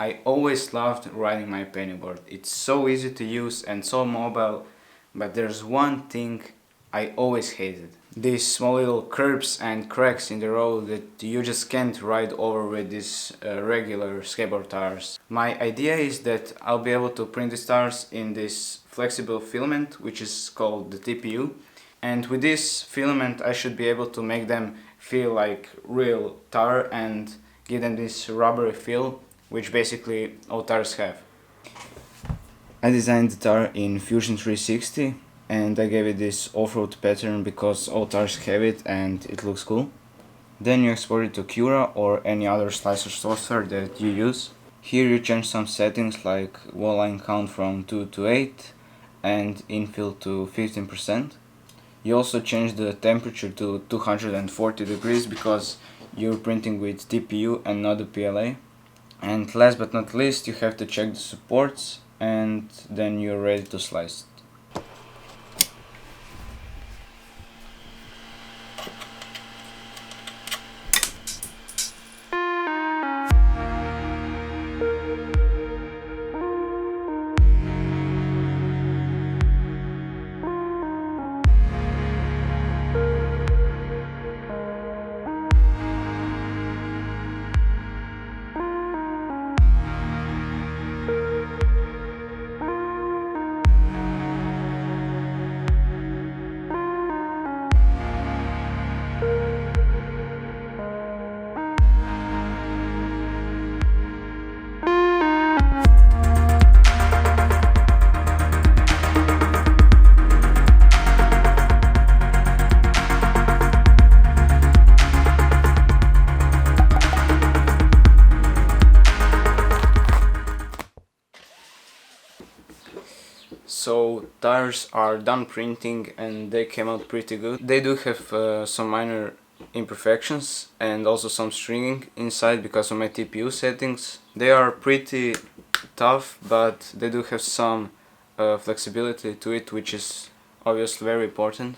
I always loved riding my pennyboard. It's so easy to use and so mobile, but there's one thing I always hated. These small little curves and cracks in the road that you just can't ride over with these regular skateboard tires. My idea is that I'll be able to print these tires in this flexible filament, which is called the TPU. And with this filament I should be able to make them feel like real tire and give them this rubbery feel, which basically all tires have. I designed the tire in Fusion 360 and I gave it this off-road pattern because all tires have it and it looks cool. Then you export it to Cura or any other slicer software that you use. Here you change some settings like wall line count from 2 to 8 and infill to 15%. You also change the temperature to 240 degrees because you're printing with TPU and not the PLA. And last but not least, you have to check the supports and then you're ready to slice it. So tires are done printing and they came out pretty good. They do have some minor imperfections and also some stringing inside because of my TPU settings. They are pretty tough, but they do have some flexibility to it, which is obviously very important.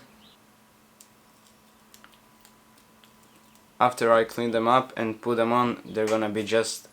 After I clean them up and put them on, they're gonna be just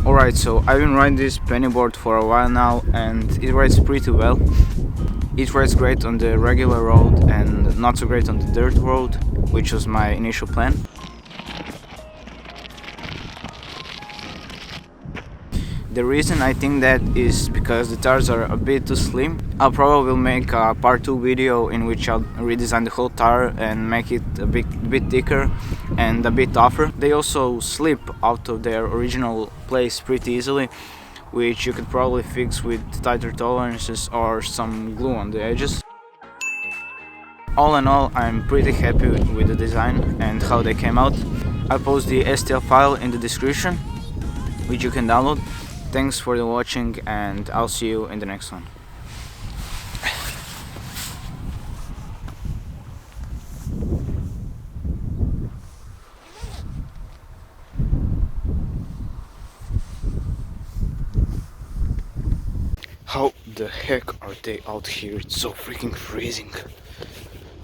Alright, so I've been riding this pennyboard for a while now and it rides pretty well. It rides great on the regular road and not so great on the dirt road, which was my initial plan. The reason I think that is because the tires are a bit too slim. I'll probably make a part 2 video in which I'll redesign the whole tire and make it a bit thicker and a bit tougher. They also slip out of their original place pretty easily, which you could probably fix with tighter tolerances or some glue on the edges. All in all, I'm pretty happy with the design and how they came out. I'll post the STL file in the description, which you can download. Thanks for the watching and I'll see you in the next one. How the heck are they out here? It's so freaking freezing.